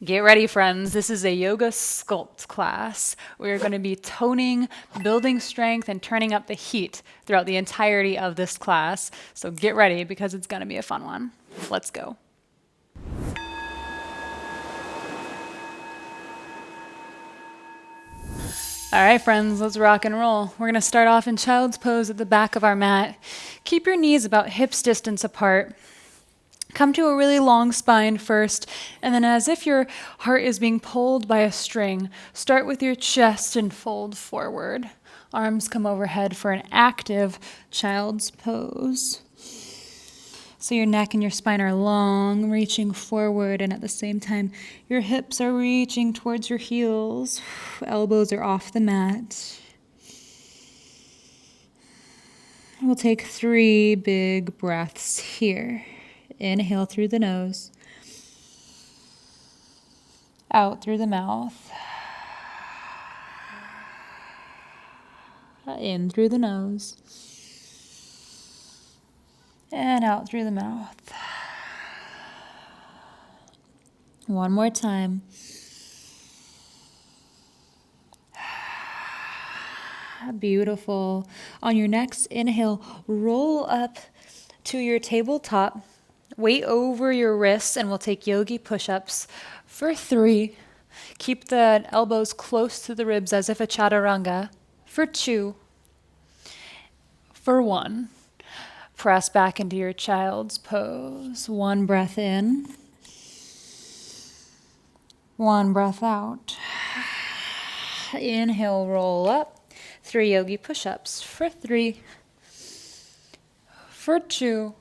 Get ready, friends. This is a yoga sculpt class. We're going to be toning, building strength, and turning up the heat throughout the entirety of this class. So get ready because it's going to be a fun one. Let's go. All right, friends, let's rock and roll. We're going to start off in child's pose at the back of our mat. Keep your knees about hips distance apart. Come to a really long spine first, and then as if your heart is being pulled by a string, start with your chest and fold forward. Arms come overhead for an active child's pose. So your neck and your spine are long, reaching forward, and at the same time, your hips are reaching towards your heels. Elbows are off the mat. We'll take 3 big breaths here. Inhale through the nose, out through the mouth, in through the nose, and out through the mouth. One more time. Beautiful. On your next inhale, roll up to your tabletop. Weight over your wrists, and we'll take yogi push-ups for 3. Keep the elbows close to the ribs as if a chaturanga for 2. For 1. Press back into your child's pose. 1 breath in. 1 breath out. Inhale, roll up. 3 yogi push-ups for 3. For 2.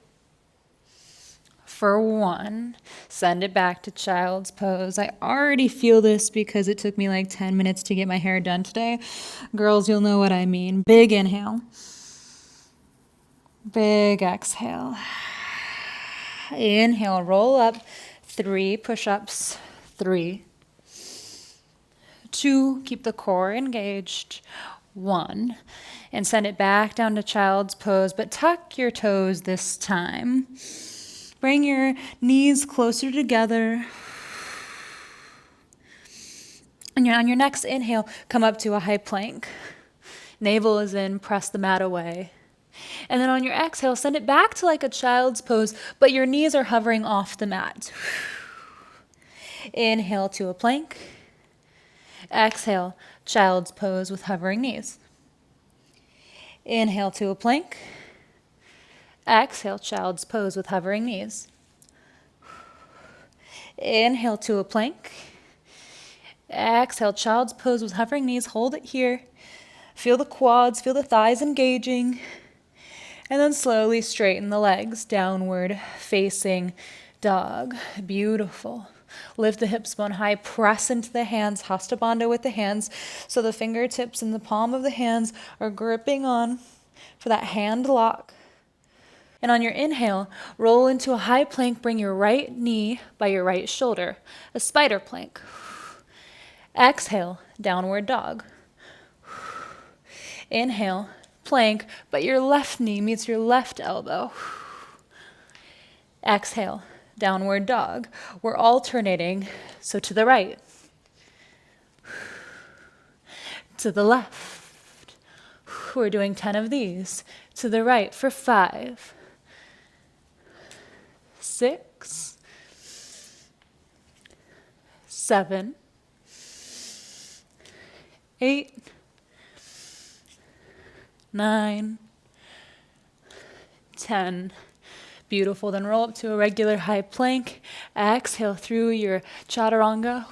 For 1, send it back to child's pose. I already feel this because it took me like 10 minutes to get my hair done today. Girls, you'll know what I mean. Big inhale. Big exhale. Inhale, roll up. 3 push-ups. 3. 2, keep the core engaged. 1, and send it back down to child's pose, but tuck your toes this time. Bring your knees closer together. And on your next inhale, come up to a high plank. Navel is in, press the mat away. And then on your exhale, send it back to like a child's pose, but your knees are hovering off the mat. Inhale to a plank. Exhale, child's pose with hovering knees. Inhale to a plank. Exhale, child's pose with hovering knees. Inhale to a plank. Exhale, child's pose with hovering knees. Hold it here. Feel the quads, feel the thighs engaging. And then slowly straighten the legs, downward facing dog. Beautiful. Lift the hips bone high, press into the hands, Hasta Bandha with the hands, so the fingertips and the palm of the hands are gripping on for that hand lock. And on your inhale, roll into a high plank, bring your right knee by your right shoulder, a spider plank. Exhale, downward dog. Inhale, plank, but your left knee meets your left elbow. Exhale, downward dog. We're alternating, so to the right, to the left. We're doing 10 of these. To the right for 5. 6, 7, 8, 9, 10. Beautiful. Then roll up to a regular high plank. Exhale through your chaturanga.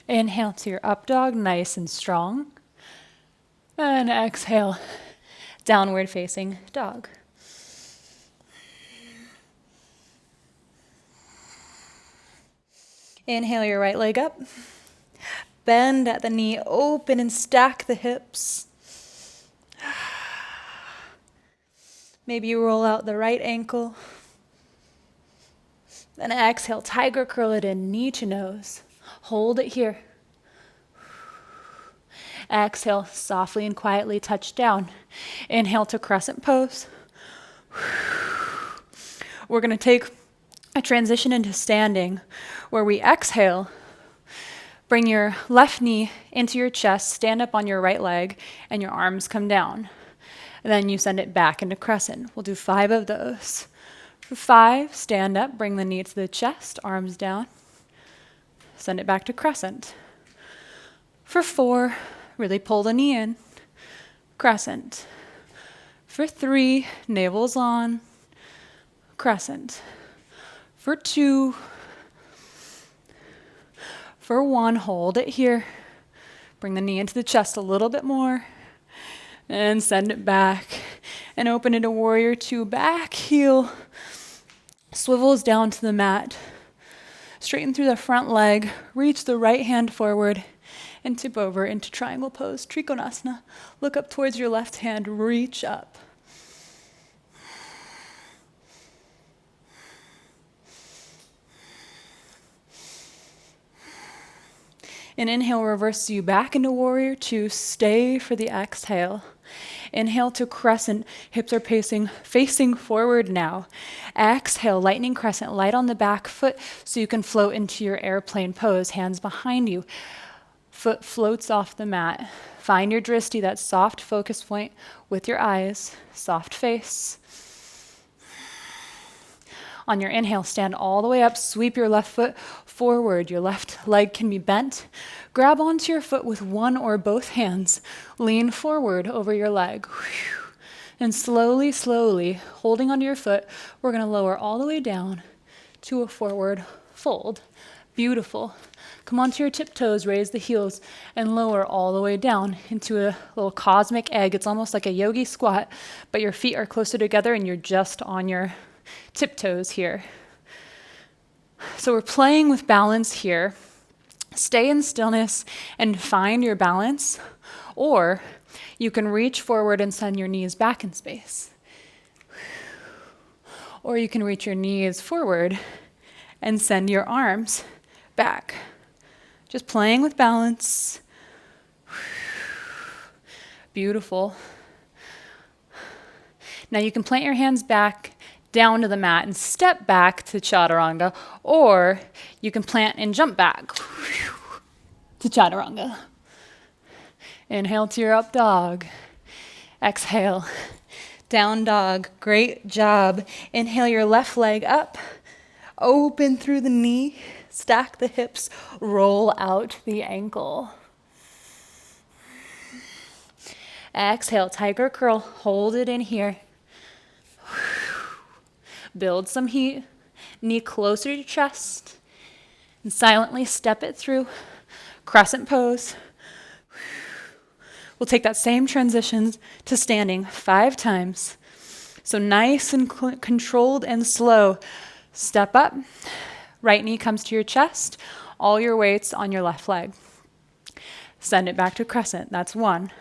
Inhale to your up dog, nice and strong. And exhale, downward facing dog. Inhale your right leg up. Bend at the knee, open and stack the hips. Maybe you roll out the right ankle. Then exhale, tiger curl it in, knee to nose. Hold it here. Exhale, softly and quietly touch down. Inhale to crescent pose. We're going to take a transition into standing where we exhale. Bring your left knee into your chest, stand up on your right leg, and your arms come down. And then you send it back into crescent. We'll do 5 of those. For 5, stand up, bring the knee to the chest, arms down. Send it back to crescent. For 4, really pull the knee in, crescent. For 3, navel's on, crescent. For 2, for 1, hold it here. Bring the knee into the chest a little bit more. And send it back. And open into warrior 2. Back heel swivels down to the mat. Straighten through the front leg. Reach the right hand forward. And tip over into triangle pose. Trikonasana. Look up towards your left hand. Reach up. And inhale, reverse you back into warrior 2. Stay for the exhale. Inhale to crescent. Hips are facing forward now. Exhale, lightning crescent. Light on the back foot so you can float into your airplane pose. Hands behind you. Foot floats off the mat. Find your drishti, that soft focus point with your eyes. Soft face. On your inhale, stand all the way up. Sweep your left foot forward. Your left leg can be bent. Grab onto your foot with one or both hands. Lean forward over your leg. And slowly, slowly, holding onto your foot, we're going to lower all the way down to a forward fold. Beautiful. Come onto your tiptoes, raise the heels, and lower all the way down into a little cosmic egg. It's almost like a yogi squat, but your feet are closer together and you're just on your tiptoes here. So we're playing with balance here. Stay in stillness and find your balance, or you can reach forward and send your knees back in space. Or you can reach your knees forward and send your arms back. Just playing with balance. Beautiful. Now you can plant your hands back down to the mat and step back to chaturanga, or you can plant and jump back to chaturanga. Inhale to your up dog. Exhale, down dog. Great job. Inhale your left leg up. Open through the knee. Stack the hips. Roll out the ankle. Exhale, tiger curl. Hold it in here. Build some heat. Knee closer to your chest. And silently step it through. Crescent pose. We'll take that same transition to standing 5 times. So nice and controlled and slow. Step up. Right knee comes to your chest. All your weight's on your left leg. Send it back to crescent. That's 1.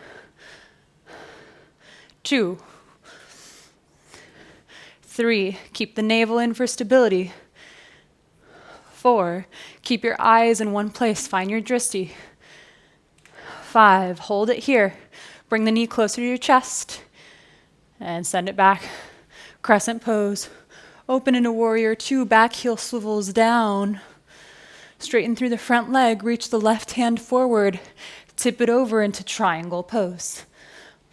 2. 3. Keep the navel in for stability. 4. Keep your eyes in one place. Find your drishti. 5. Hold it here. Bring the knee closer to your chest. And send it back. Crescent pose. Open into warrior 2. Back heel swivels down. Straighten through the front leg. Reach the left hand forward. Tip it over into triangle pose.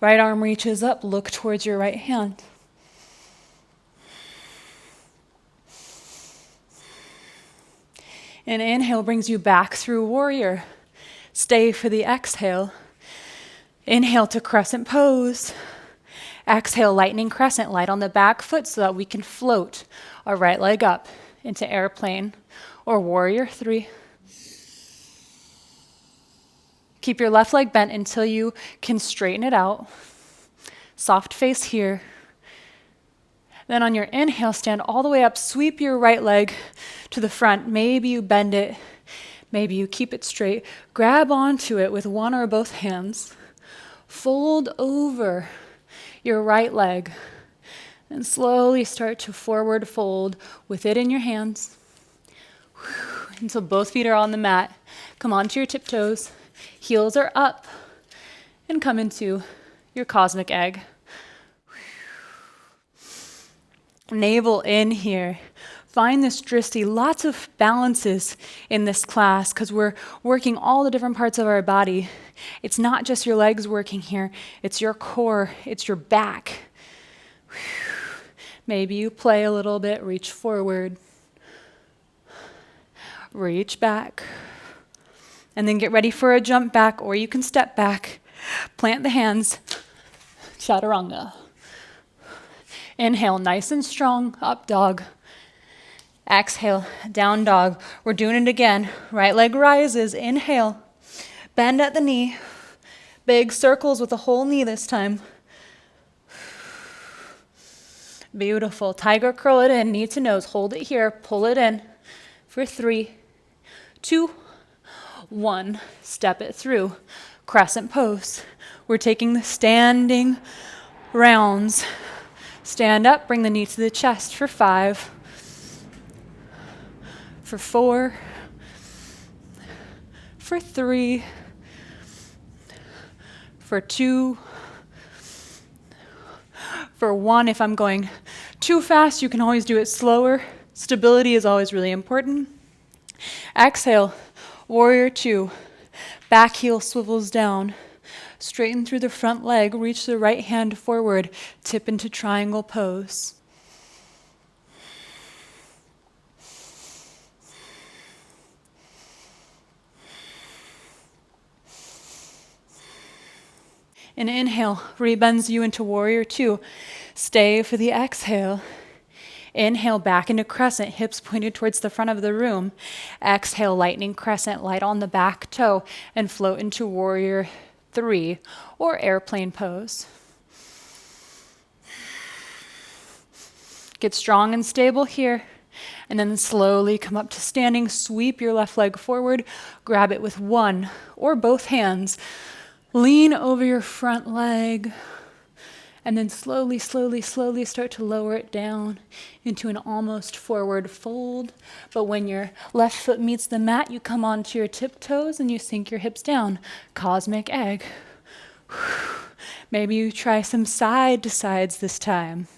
Right arm reaches up. Look towards your right hand. And inhale brings you back through warrior. Stay for the exhale. Inhale to crescent pose. Exhale, lightning crescent. Light on the back foot so that we can float our right leg up into airplane or warrior 3. Keep your left leg bent until you can straighten it out. Soft face here. Then on your inhale, stand all the way up. Sweep your right leg to the front. Maybe you bend it. Maybe you keep it straight. Grab onto it with one or both hands. Fold over your right leg. And slowly start to forward fold with it in your hands. Until both feet are on the mat. Come onto your tiptoes. Heels are up. And come into your cosmic egg. Navel in here. Find this drishti. Lots of balances in this class because we're working all the different parts of our body. It's not just your legs working here. It's your core. It's your back. Maybe you play a little bit. Reach forward. Reach back. And then get ready for a jump back, or you can step back. Plant the hands. Chaturanga. Inhale, nice and strong, up dog. Exhale, down dog. We're doing it again. Right leg rises, inhale. Bend at the knee. Big circles with the whole knee this time. Beautiful. Tiger curl it in, knee to nose. Hold it here, pull it in for 3, 2, 1. Step it through. Crescent pose. We're taking the standing rounds. Stand up, bring the knee to the chest for 5, for 4, for 3, for 2, for 1. If I'm going too fast, you can always do it slower. Stability is always really important. Exhale, warrior 2. Back heel swivels down. Straighten through the front leg, reach the right hand forward, tip into triangle pose. And inhale, rebends you into warrior 2. Stay for the exhale. Inhale, back into crescent, hips pointed towards the front of the room. Exhale, lightning crescent, light on the back toe, and float into warrior 3, or airplane pose. Get strong and stable here, and then slowly come up to standing. Sweep your left leg forward, grab it with one or both hands. Lean over your front leg, and then slowly, slowly, slowly start to lower it down into an almost forward fold. But when your left foot meets the mat, you come onto your tiptoes and you sink your hips down. Cosmic egg. Maybe you try some side to sides this time.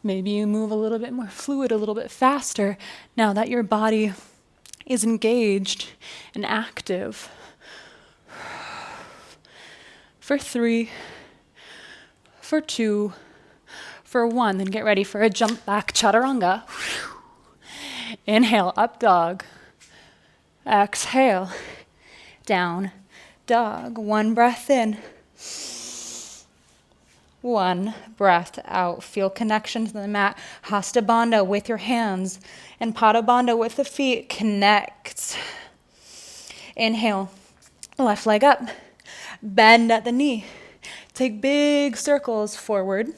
Maybe you move a little bit more fluid, a little bit faster, now that your body is engaged and active. For 3, for 2, for 1. Then get ready for a jump back chaturanga. Inhale, up dog. Exhale, down dog. 1 breath in. 1 breath out. Feel connection to the mat. Hasta Bandha with your hands and Pada Bandha with the feet. Connect. Inhale, left leg up. Bend at the knee. Take big circles forward.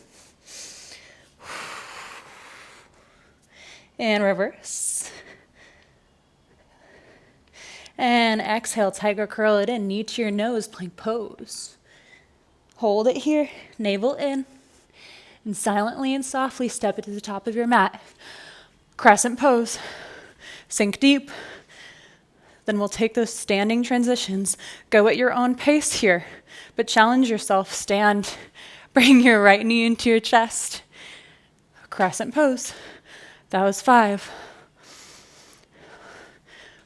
And reverse. And exhale, tiger curl it in. Knee to your nose, plank pose. Hold it here, navel in. And silently and softly step it to the top of your mat. Crescent pose. Sink deep. Then we'll take those standing transitions. Go at your own pace here, but challenge yourself. Stand. Bring your right knee into your chest. Crescent pose. That was 5,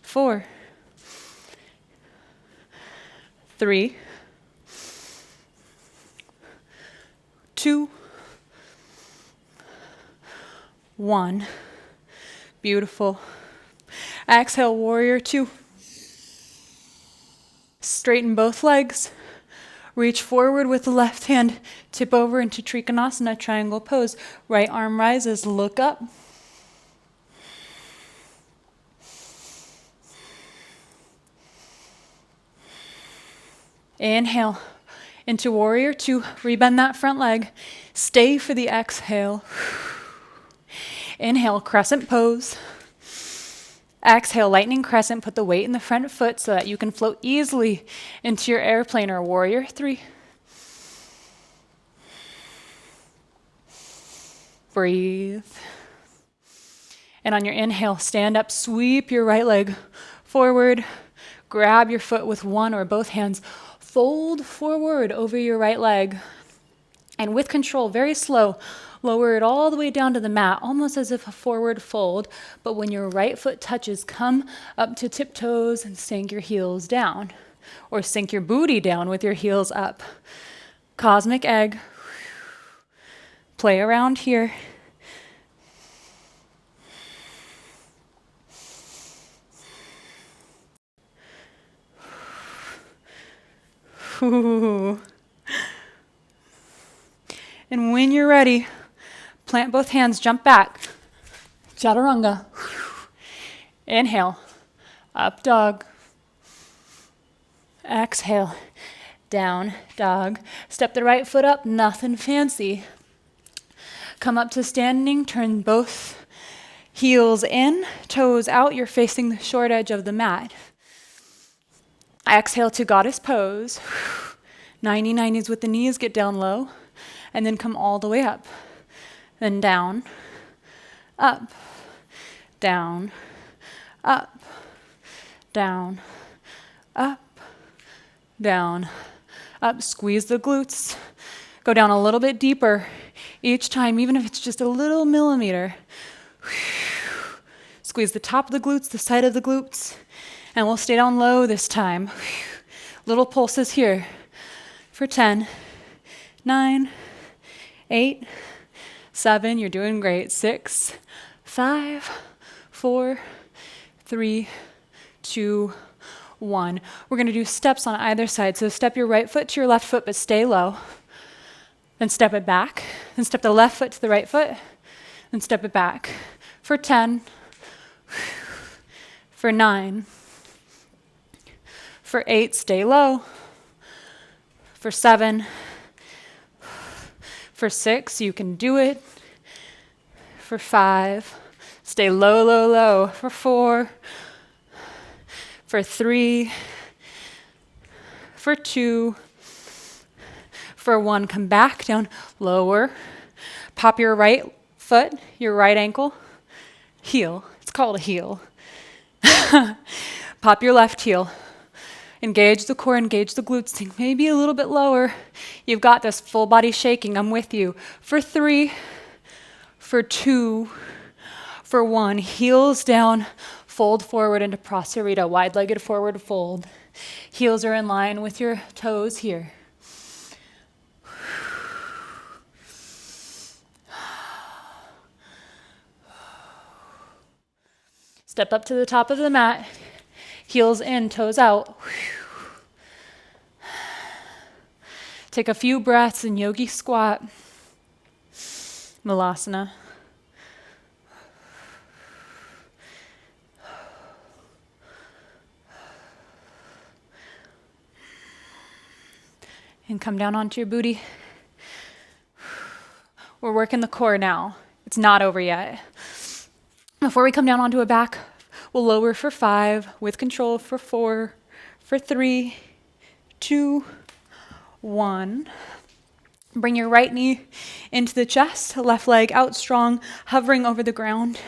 4, 3, 2, 1. Beautiful. Exhale, warrior 2. Straighten both legs. Reach forward with the left hand. Tip over into Trikonasana, triangle pose. Right arm rises, look up. Inhale into warrior 2. Rebend that front leg. Stay for the exhale. Inhale, crescent pose. Exhale, lightning crescent. Put the weight in the front foot so that you can float easily into your airplane or warrior 3. Breathe. And on your inhale, stand up, sweep your right leg forward. Grab your foot with one or both hands. Fold forward over your right leg. And with control, very slow, Lower it all the way down to the mat, almost as if a forward fold, but when your right foot touches, come up to tiptoes and sink your heels down, or sink your booty down with your heels up. Cosmic egg. Play around here. Ooh. And when you're ready, plant both hands, jump back. Chaturanga. Inhale. Up dog. Exhale. Down dog. Step the right foot up, nothing fancy. Come up to standing, turn both heels in, toes out. You're facing the short edge of the mat. Exhale to goddess pose. 90-90s with the knees, get down low, and then come all the way up. Then down, up, down, up, down, up, down, up. Squeeze the glutes. Go down a little bit deeper each time, even if it's just a little millimeter. Squeeze the top of the glutes, the side of the glutes. And we'll stay down low this time. Little pulses here for 10, 9, 8, 7. You're doing great. 6, 5, 4, 3, 2, 1. We're going to do steps on either side. So step your right foot to your left foot, but stay low. Then step it back. Then step the left foot to the right foot. Then step it back for 10, for 9, for 8, stay low. For 7, for 6, you can do it. For 5, stay low, low, low. For 4, for 3, for 2, for 1, come back down, lower. Pop your right foot, your right ankle, heel. It's called a heel. Pop your left heel. Engage the core, engage the glutes. Sink maybe a little bit lower. You've got this. Full body shaking. I'm with you. For 3, for 2, for 1. Heels down. Fold forward into Prasarita. Wide-legged forward fold. Heels are in line with your toes here. Step up to the top of the mat. Heels in, toes out. Take a few breaths in yogi squat. Malasana. And come down onto your booty. We're working the core now. It's not over yet. Before we come down onto a back, we'll lower for 5, with control for 4, for 3, 2, 1. Bring your right knee into the chest, left leg out strong, hovering over the ground.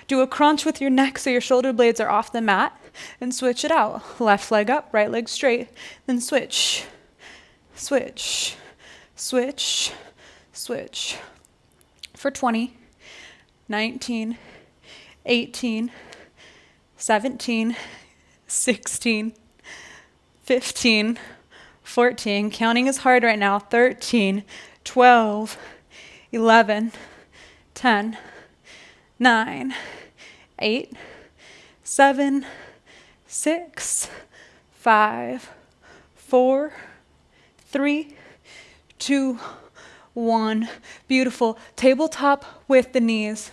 Do a crunch with your neck so your shoulder blades are off the mat, and switch it out. Left leg up, right leg straight, then switch, switch, switch, switch. For 20, 19, 18, 17, 16, 15, 14, counting is hard right now, 13, 12, 11, 10, 9, 8, 7, 6, 5, 4, 3, 2, 1. Beautiful. Tabletop with the knees.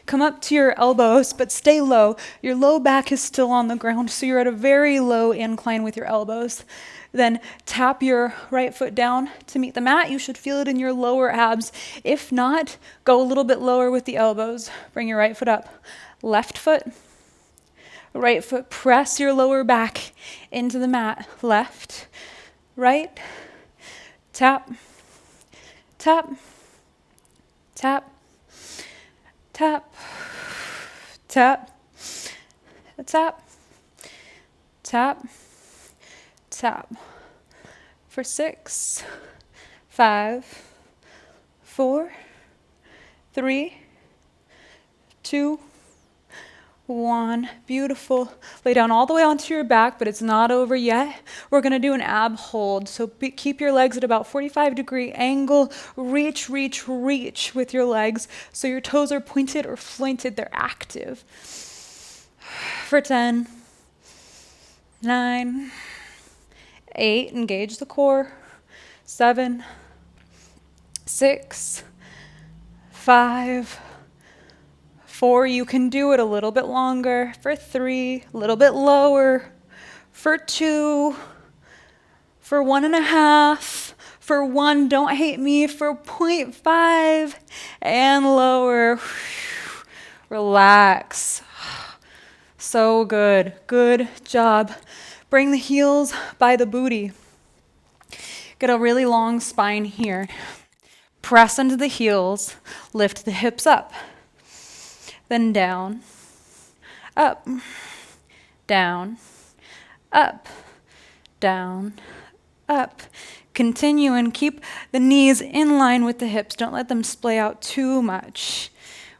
Come up to your elbows, but stay low. Your low back is still on the ground, so you're at a very low incline with your elbows. Then tap your right foot down to meet the mat. You should feel it in your lower abs. If not, go a little bit lower with the elbows. Bring your right foot up. Left foot, right foot. Press your lower back into the mat. Left, right, tap, tap, tap, tap, tap, tap, tap, tap. For 6, 5, 4, 3, 2, 1. Beautiful. Lay down all the way onto your back, but it's not over yet. We're going to do an ab hold. So keep your legs at about 45-degree angle. Reach, reach, reach with your legs so your toes are pointed or flointed. They're active. For 10, 9, 8, engage the core. 7, 6, 5, 4, you can do it a little bit longer. For 3, a little bit lower. For 2, for 1.5, for 1, don't hate me, for 0.5, and lower. Relax. So good. Good job. Bring the heels by the booty. Get a really long spine here. Press into the heels. Lift the hips up. Then down, up, down, up, down, up. Continue and keep the knees in line with the hips. Don't let them splay out too much.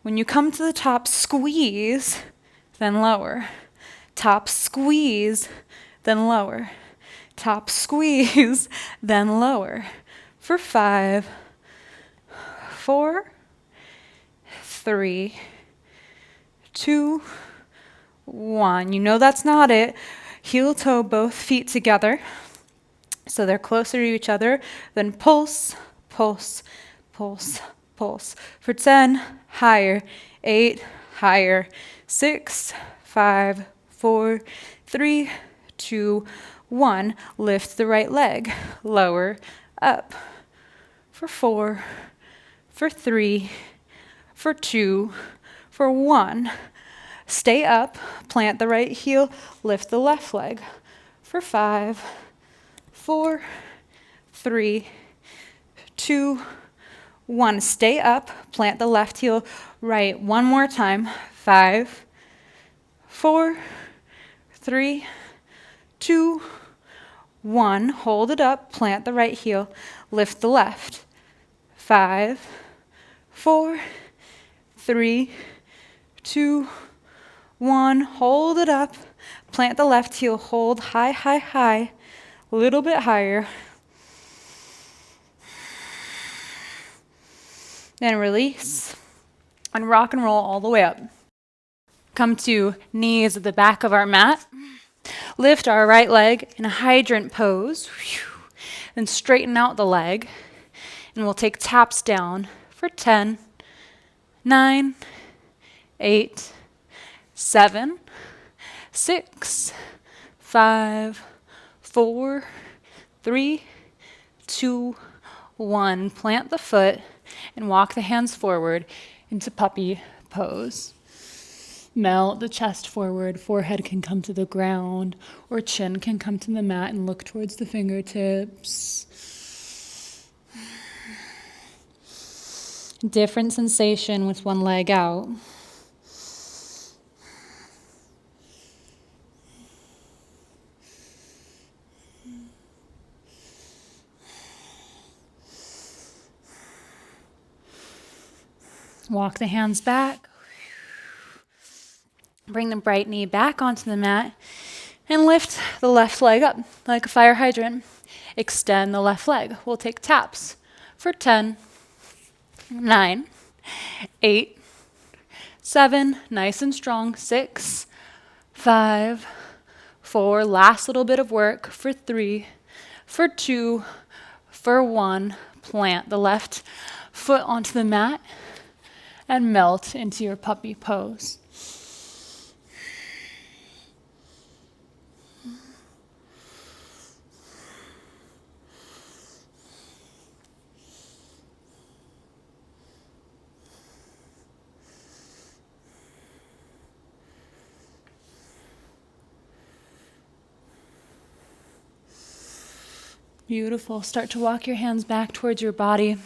When you come to the top, squeeze, then lower. Top squeeze, then lower. Top squeeze, then lower. For 5, 4, 3, 2, 1. You know that's not it. Heel toe, both feet together. So they're closer to each other. Then pulse, pulse, pulse, pulse. For 10, higher. 8, higher. 6, 5, 4, 3, 2, 1. Lift the right leg. Lower, up. For 4, for 3, for 2, for 1. Stay up, plant the right heel, lift the left leg. For 5, 4, 3, 2, 1. Stay up, plant the left heel, right. One more time. 5, 4, 3, 2, 1. Hold it up, plant the right heel, lift the left. 5, 4, 3, 2, 1. Hold it up. Plant the left heel. Hold high, high, high. A little bit higher. Then release. And rock and roll all the way up. Come to knees at the back of our mat. Lift our right leg in a hydrant pose. Then straighten out the leg. And we'll take taps down for 10, 9, 8, 7, 6, 5, 4, 3, 2, 1. Plant the foot and walk the hands forward into puppy pose. Melt the chest forward, forehead can come to the ground, or chin can come to the mat and look towards the fingertips. Different sensation with one leg out. Walk the hands back. Bring the right knee back onto the mat and lift the left leg up like a fire hydrant. Extend the left leg. We'll take taps for 10, 9, 8, 7, nice and strong, 6, 5, 4, last little bit of work, for 3, for 2, for 1, plant the left foot onto the mat and melt into your puppy pose. Beautiful. Start to walk your hands back towards your body.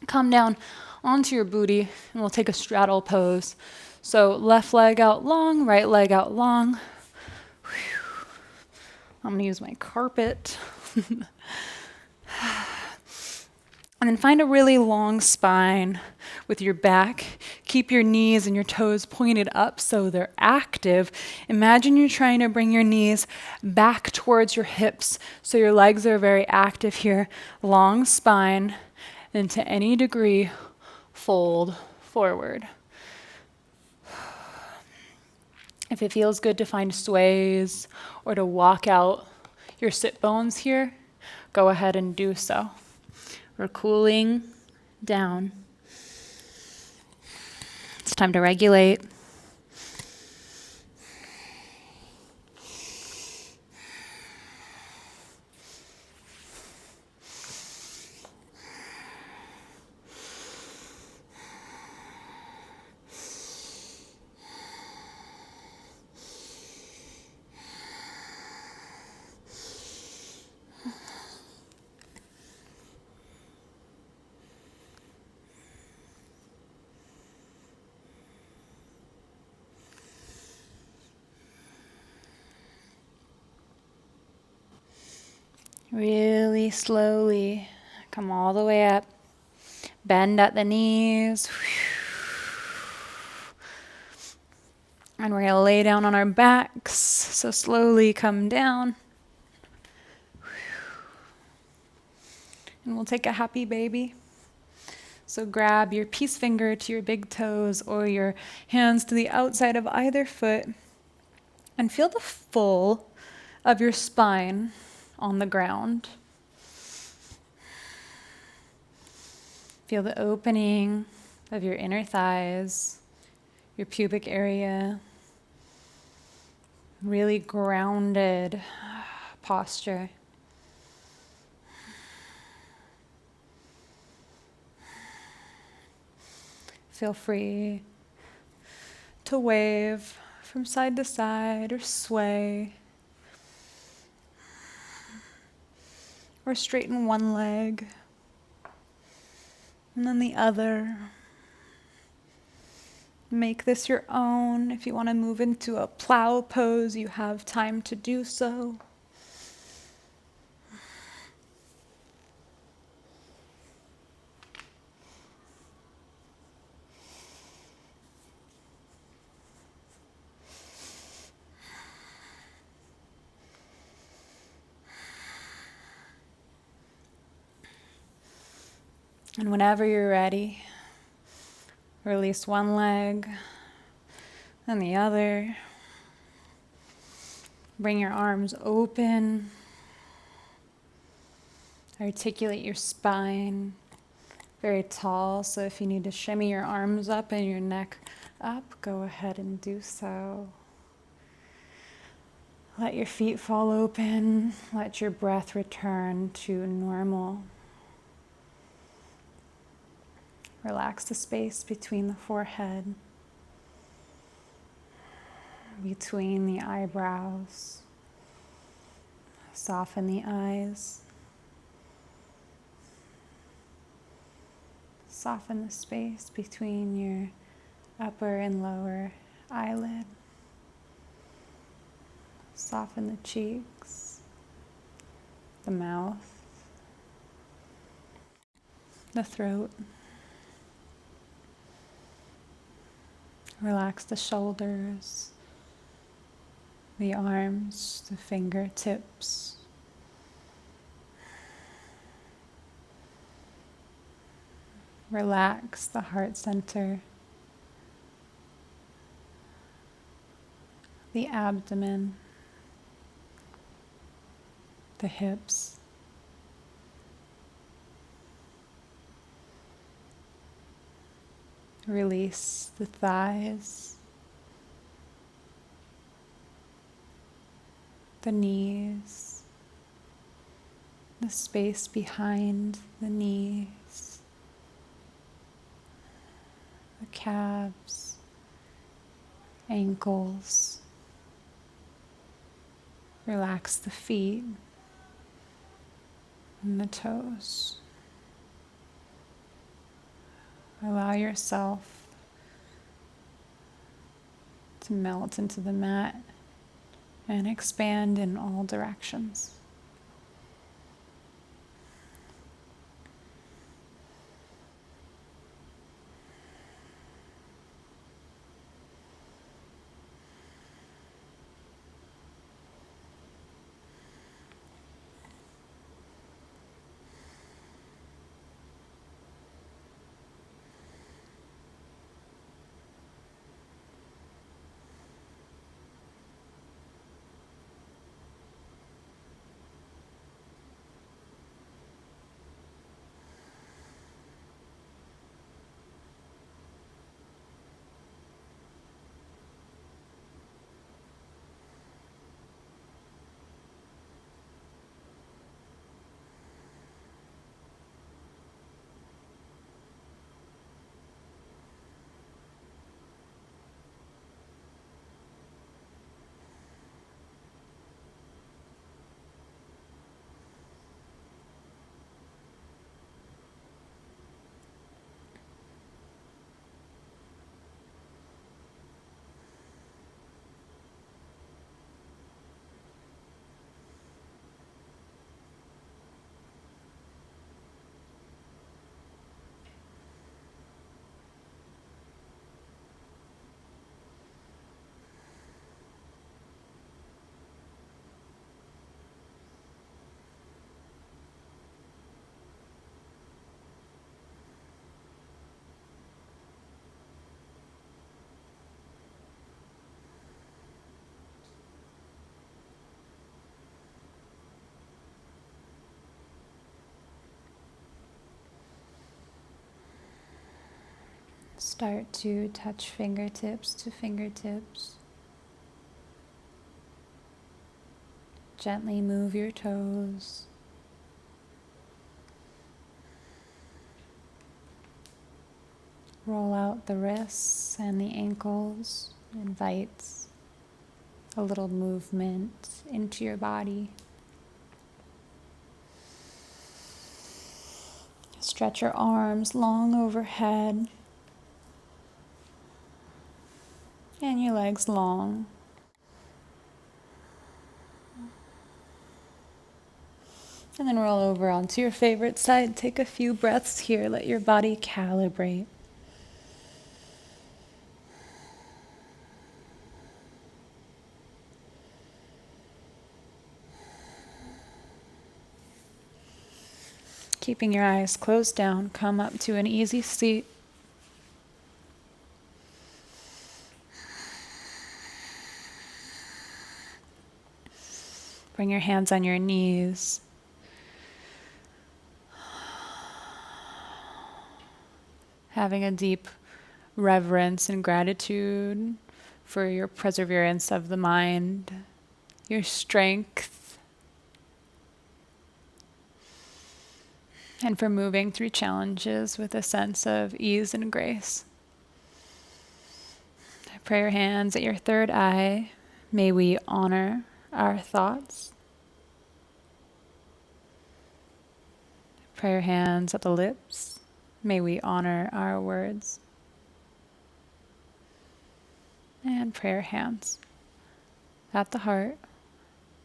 Come down onto your booty, and we'll take a straddle pose. So left leg out long, right leg out long. I'm going to use my carpet. And then find a really long spine with your back. Keep your knees and your toes pointed up so they're active. Imagine you're trying to bring your knees back towards your hips so your legs are very active here. Long spine, and to any degree, fold forward. If it feels good to find sways or to walk out your sit bones here, go ahead and do so. We're cooling down. It's time to regulate. Really slowly come all the way up. Bend at the knees. And we're going to lay down on our backs. So slowly come down. And we'll take a happy baby. So grab your peace finger to your big toes or your hands to the outside of either foot. And feel the full of your spine on the ground. Feel the opening of your inner thighs, your pubic area. Really grounded posture. Feel free to wave from side to side or sway. Or straighten one leg and then the other. Make this your own. If you want to move into a plow pose, you have time to do so. And whenever you're ready, release one leg, then the other. Bring your arms open. Articulate your spine, very tall, so if you need to shimmy your arms up and your neck up, go ahead and do so. Let your feet fall open. Let your breath return to normal. Relax the space between the forehead, between the eyebrows. Soften the eyes. Soften the space between your upper and lower eyelid. Soften the cheeks, the mouth, the throat. Relax the shoulders, the arms, the fingertips. Relax the heart center, the abdomen, the hips. Release the thighs, the knees, the space behind the knees, the calves, ankles. Relax the feet and the toes. Allow yourself to melt into the mat and expand in all directions. Start to touch fingertips to fingertips. Gently move your toes. Roll out the wrists and the ankles. Invites a little movement into your body. Stretch your arms long overhead and your legs long. And then roll over onto your favorite side. Take a few breaths here. Let your body calibrate. Keeping your eyes closed down, come up to an easy seat. Bring your hands on your knees. Having a deep reverence and gratitude for your perseverance of the mind, your strength, and for moving through challenges with a sense of ease and grace. I pray your hands at your third eye. May we honor our thoughts. Pray your hands at the lips. May we honor our words. And prayer hands at the heart.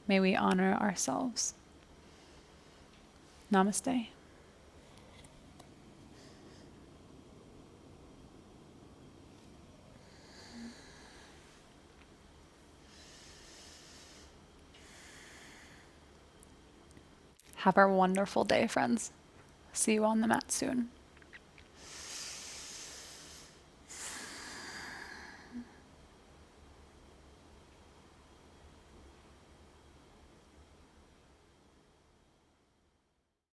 May we honor ourselves. Namaste. Have a wonderful day, friends. See you on the mat soon.